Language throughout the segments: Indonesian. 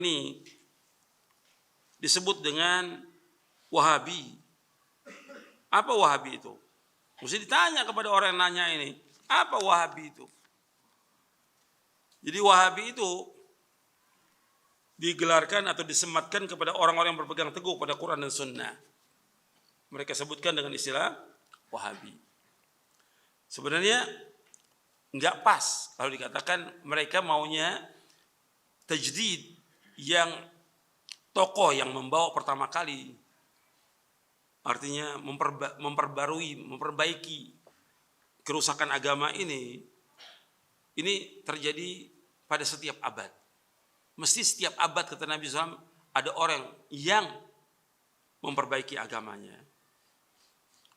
ini disebut dengan Wahabi. Apa Wahabi itu? Mesti ditanya kepada orang yang nanya ini, apa Wahabi itu? Jadi Wahabi itu digelarkan atau disematkan kepada orang-orang yang berpegang teguh pada Quran dan Sunnah. Mereka sebutkan dengan istilah Wahabi. Sebenarnya nggak pas kalau dikatakan mereka maunya tajdid, yang tokoh yang membawa pertama kali, artinya memperbaiki kerusakan agama ini terjadi pada setiap abad. Mesti setiap abad, kata Nabi SAW, ada orang yang memperbaiki agamanya.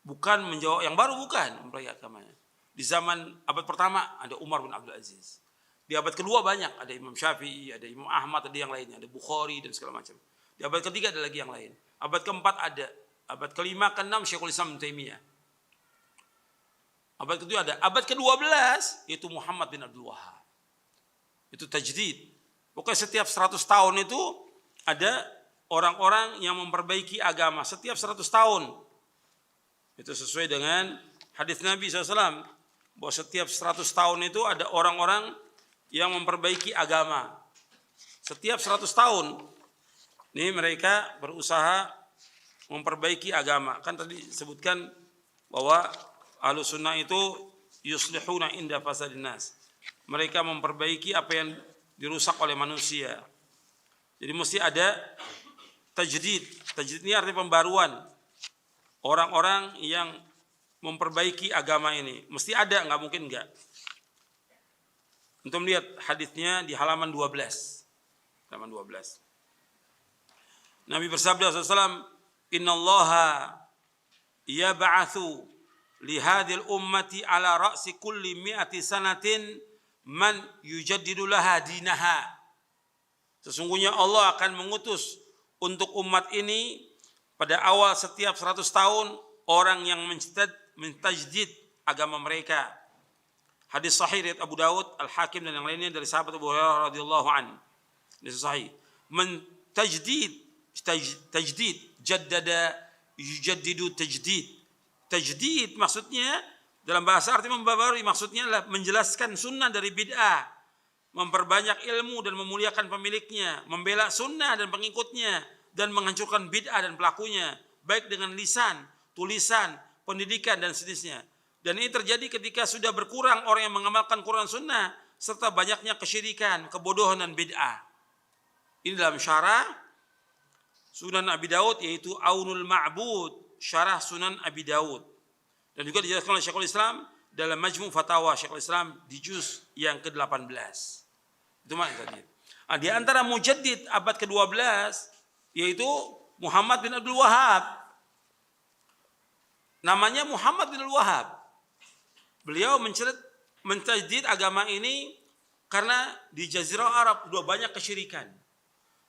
Bukan menjawab yang baru, bukan memperbaiki agamanya. Di zaman abad pertama ada Umar bin Abdul Aziz. Di abad kedua banyak, ada Imam Syafi'i, ada Imam Ahmad, ada yang lainnya, ada Bukhari dan segala macam. Di abad ketiga ada lagi yang lain. Abad keempat ada, abad kelima, keenam Syekhul Islam Taimiyah. Abad kedua ada, abad ke-12 yaitu Muhammad bin Abdul Wahhab. Itu tajdid. Pokoknya setiap 100 tahun itu ada orang-orang yang memperbaiki agama. Setiap 100 tahun. Itu sesuai dengan hadis Nabi SAW. Bahwa setiap 100 tahun itu ada orang-orang yang memperbaiki agama. Setiap 100 tahun. Ini mereka berusaha memperbaiki agama. Kan tadi disebutkan bahwa Ahlus Sunnah itu yuslihuna inda fasadin nas. Mereka memperbaiki apa yang dirusak oleh manusia. Jadi mesti ada tajdid. Tajdid ini artinya pembaruan. Orang-orang yang memperbaiki agama ini. Mesti ada, nggak mungkin nggak. Untuk melihat hadisnya di halaman 12. Halaman 12. Nabi bersabda SAW, Innallaha yab'atsu lihadil ummati ala ra'si kulli mi'ati sanatin man yujaddidu laha dinaha. Sesungguhnya Allah akan mengutus untuk umat ini pada awal setiap 100 tahun orang yang mentajdid agama mereka. Hadis sahih riwayat Abu Dawud, Al-Hakim dan yang lainnya dari sahabat Abu Hurairah radhiyallahu anhu. Hadis sahih. Tajdid, jaddada yujaddidu tajdid. Tajdid maksudnya dalam bahasa arti membaharui, maksudnya adalah menjelaskan sunnah dari bid'ah, memperbanyak ilmu dan memuliakan pemiliknya, membela sunnah dan pengikutnya, dan menghancurkan bid'ah dan pelakunya, baik dengan lisan, tulisan, pendidikan dan sejenisnya. Dan ini terjadi ketika sudah berkurang orang yang mengamalkan Quran Sunnah serta banyaknya kesyirikan, kebodohan dan bid'ah. Ini dalam syarah Sunan Abi Dawud, yaitu Aunul Ma'bud, syarah Sunan Abi Dawud. Dan juga dijelaskan oleh Syekhul Islam dalam Majmu' Fatawa Syekhul Islam di juz yang ke-18. Itu maknanya tadi. Nah, di antara mujaddid abad ke-12 yaitu Muhammad bin Abdul Wahhab. Namanya Muhammad bin Abdul Wahhab. Beliau mentajdid agama ini karena di Jazirah Arab sudah banyak kesyirikan.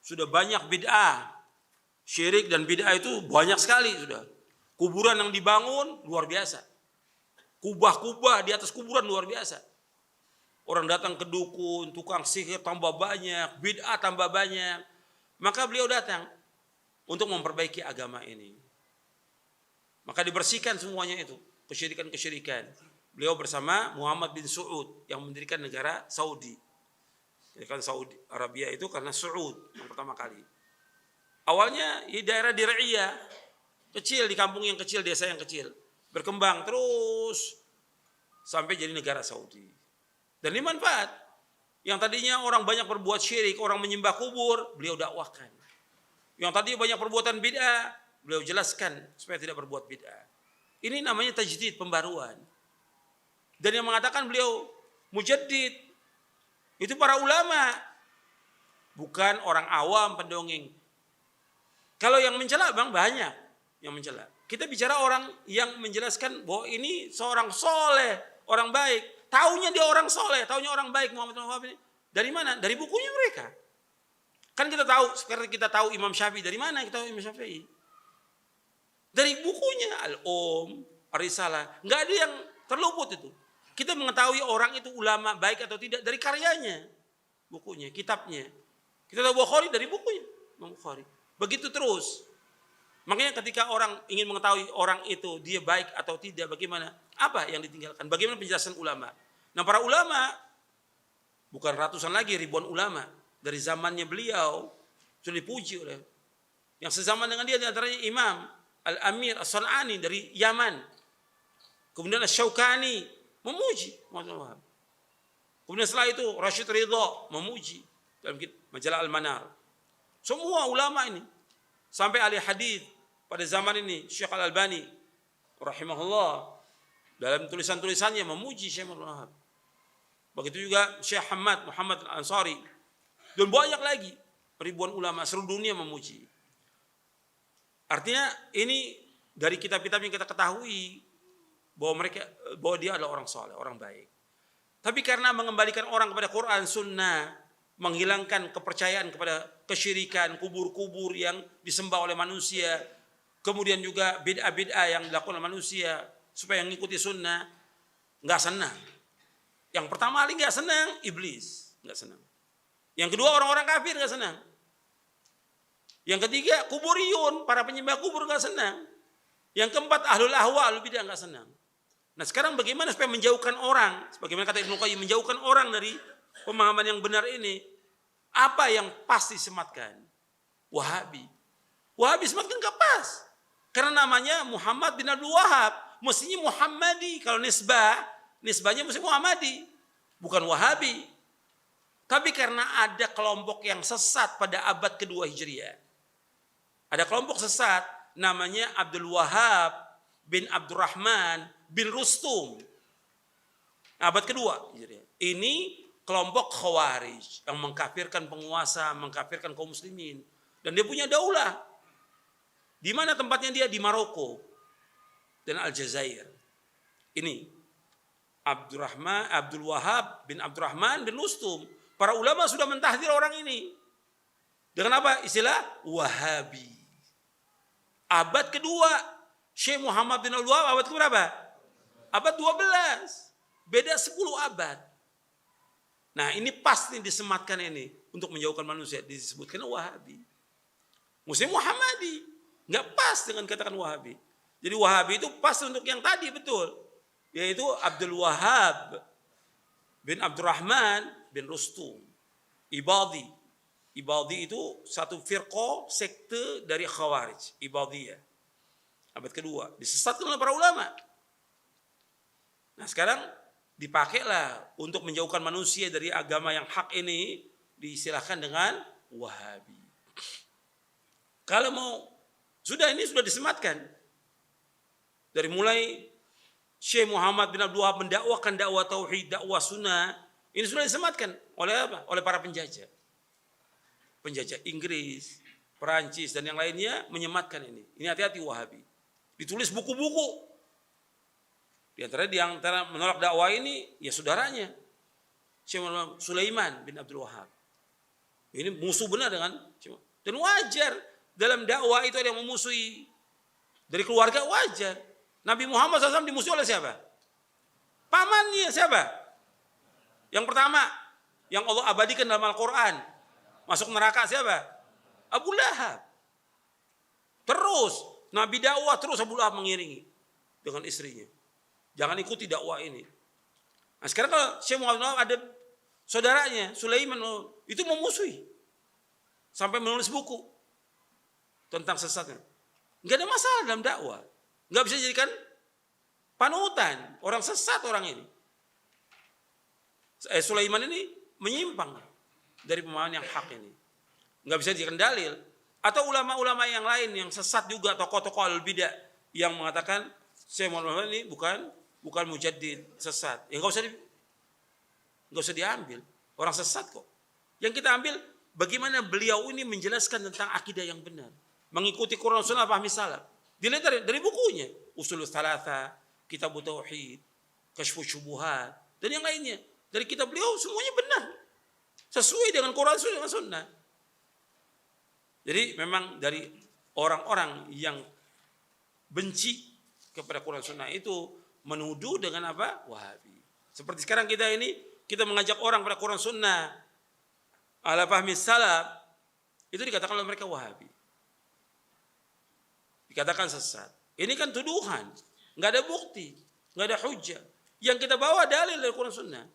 Sudah banyak bid'ah. Syirik dan bid'ah itu banyak sekali sudah. Kuburan yang dibangun luar biasa. Kubah-kubah di atas kuburan luar biasa. Orang datang ke dukun, tukang sihir tambah banyak, bid'ah tambah banyak. Maka beliau datang untuk memperbaiki agama ini. Maka dibersihkan semuanya itu, kesyirikan-kesyirikan. Beliau bersama Muhammad bin Saud yang mendirikan negara Saudi. Mendirikan Saudi Arabia itu karena Saud yang pertama kali. Awalnya di daerah Dir'iyah, kecil, di kampung yang kecil, desa yang kecil. Berkembang terus sampai jadi negara Saudi. Dan ini manfaat. Yang tadinya orang banyak berbuat syirik, orang menyembah kubur, beliau dakwahkan. Yang tadinya banyak perbuatan bid'ah, beliau jelaskan supaya tidak berbuat bid'ah. Ini namanya tajdid, pembaruan. Dan yang mengatakan beliau mujaddid itu para ulama, bukan orang awam pendongeng. Kalau yang mencela bang banyak yang mencela. Kita bicara orang yang menjelaskan bahwa ini seorang soleh, orang baik. Taunya dia orang soleh, taunya orang baik Muhammad bin Wahhab ini. Dari mana? Dari bukunya mereka. Kan kita tahu, seperti kita tahu Imam Syafi'i. Dari mana kita tahu Imam Syafi'i? Dari bukunya Al-Om, Ar-Risalah. Nggak ada yang terluput itu. Kita mengetahui orang itu ulama baik atau tidak dari karyanya. Bukunya, kitabnya. Kita tahu Bukhari dari bukunya, Imam Bukhari. Begitu terus. Makanya ketika orang ingin mengetahui orang itu dia baik atau tidak, bagaimana? Apa yang ditinggalkan? Bagaimana penjelasan ulama? Nah, para ulama bukan ratusan lagi, ribuan ulama dari zamannya beliau sudah dipuji oleh yang sezaman dengan dia, di antaranya Imam Al-Amir As-San'ani dari Yaman. Kemudian Asy-Syaukani memuji Muhammad Wahab. Kemudian setelah itu Rashid Ridha memuji dalam majalah Al-Manar. Semua ulama ini sampai ahli hadis pada zaman ini Syekh Al-Albani rahimahullah dalam tulisan-tulisannya memuji Syekh Muhammad Wahab. Begitu juga Syekh Muhammad Al-Ansari dan banyak lagi ribuan ulama seluruh dunia memuji. Artinya ini dari kitab-kitab yang kita ketahui bahwa dia adalah orang soleh, orang baik. Tapi karena mengembalikan orang kepada Quran, Sunnah, menghilangkan kepercayaan kepada kesyirikan, kubur-kubur yang disembah oleh manusia, kemudian juga bid'ah-bid'ah yang dilakukan oleh manusia supaya mengikuti Sunnah, nggak senang. Yang pertama kali nggak senang, iblis nggak senang. Yang kedua orang-orang kafir nggak senang. Yang ketiga kuburiyun, para penyembah kubur nggak senang. Yang keempat ahlul ahwa, ahlul bidah nggak senang. Nah sekarang bagaimana supaya menjauhkan orang, sebagaimana kata Ibnu Qayyim, menjauhkan orang dari pemahaman yang benar ini? Apa yang pasti disematkan? Wahabi. Wahabi sematkan nggak pas. Karena namanya Muhammad bin Abdul Wahab, mestinya Muhammadi. Kalau nisbahnya mesti Muhammadi, bukan Wahabi. Tapi karena ada kelompok yang sesat pada abad kedua Hijriah. Ada kelompok sesat namanya Abdul Wahab bin Abdurrahman bin Rustum. Abad kedua Hijriah. Ini kelompok Khawarij yang mengkafirkan penguasa, mengkafirkan kaum muslimin. Dan dia punya daulah. Di mana tempatnya dia? Di Maroko dan Aljazair. Ini Abdul Wahab bin Abdurrahman bin Rustum. Para ulama sudah mentahdir orang ini. Dengan apa? Istilah Wahabi. Abad kedua. Syekh Muhammad bin Abdul Wahab abad keberapa? Abad 12. Beda 10 abad. Nah ini pasti disematkan ini. Untuk menjauhkan manusia. Disebutkan Wahabi. Muslim Muhammadi. Nggak pas dengan katakan Wahabi. Jadi Wahabi itu pas untuk yang tadi betul. Yaitu Abdul Wahab bin Abdurrahman bin Rustum. Ibadi. Ibadi itu satu firqah sekte dari Khawarij. Ibadiyah. Abad kedua. Disesatkan oleh para ulama. Nah sekarang dipakailah untuk menjauhkan manusia dari agama yang hak ini. Diistilahkan dengan Wahabi. Kalau mau, ini sudah disematkan. Dari mulai Syekh Muhammad bin Abdul Wahab mendakwakan dakwah tauhid, dakwah sunnah. Ini sudah disematkan oleh apa? Oleh para penjajah. Penjajah Inggris, Perancis dan yang lainnya menyematkan ini. Ini hati-hati Wahabi. Ditulis buku-buku. Di antara menolak dakwah ini ya saudaranya Syekh Sulaiman bin Abdul Wahab. Ini musuh benar dengan dan wajar dalam dakwah itu ada yang memusuhi dari keluarga, wajar. Nabi Muhammad SAW dimusuhi oleh siapa? Pamannya siapa? Yang pertama yang Allah abadikan dalam Al-Quran masuk neraka siapa? Abu Lahab. Terus Nabi dakwah terus Abu Lahab mengiringi dengan istrinya. Jangan ikuti dakwah ini. Nah sekarang kalau Syekh Muhammad ada saudaranya Sulaiman itu memusuhi sampai menulis buku tentang sesatnya. Enggak ada masalah dalam dakwah. Enggak bisa jadikan panutan orang sesat orang ini. Sulaiman ini menyimpang dari pemahaman yang hak ini. Enggak bisa dijadikan dalil. Atau ulama-ulama yang lain yang sesat juga, tokoh-tokoh al-bidah yang mengatakan Syekh Muhammad ini bukan mujaddid, sesat. Ya enggak usah diambil. Orang sesat kok. Yang kita ambil bagaimana beliau ini menjelaskan tentang akidah yang benar. Mengikuti Quran Sunnah pahmi salaf. Dilihat dari bukunya. Ushulul Thalatha, Kitab Tauhid, Kasyfus Syubuhat, dan yang lainnya. Dari kitab beliau semuanya benar. Sesuai dengan Quran Sunnah. Jadi memang dari orang-orang yang benci kepada Quran Sunnah itu menuduh dengan apa? Wahabi. Seperti sekarang kita mengajak orang pada Quran Sunnah. ala fahmi salaf, itu dikatakan oleh mereka Wahabi. Dikatakan sesat. Ini kan tuduhan, nggak ada bukti, nggak ada hujah. Yang kita bawa dalil dari Quran Sunnah.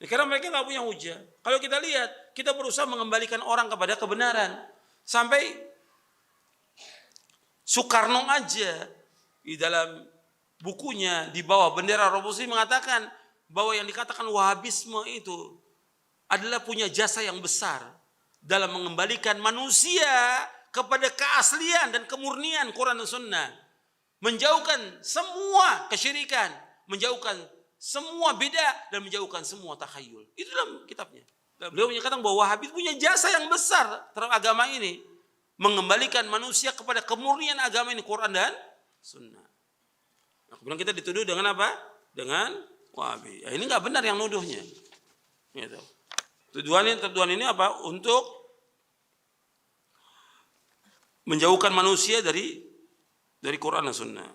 Karena mereka nggak punya hujah. Kalau kita lihat, kita berusaha mengembalikan orang kepada kebenaran. Sampai Soekarno aja di dalam bukunya di bawah bendera revolusi mengatakan bahwa yang dikatakan Wahabisme itu adalah punya jasa yang besar dalam mengembalikan manusia kepada keaslian dan kemurnian Quran dan Sunnah. Menjauhkan semua kesyirikan, menjauhkan semua bid'ah dan menjauhkan semua takhayul. Itu dalam kitabnya. Beliau menyatakan bahwa Wahabi punya jasa yang besar terhadap agama ini, mengembalikan manusia kepada kemurnian agama ini, Quran dan Sunnah. Nah, kemudian kita dituduh dengan apa? Dengan Wahabi. Ya, ini nggak benar yang nuduhnya. Gitu. Tuduhan ini apa? Untuk menjauhkan manusia dari Quran dan Sunnah.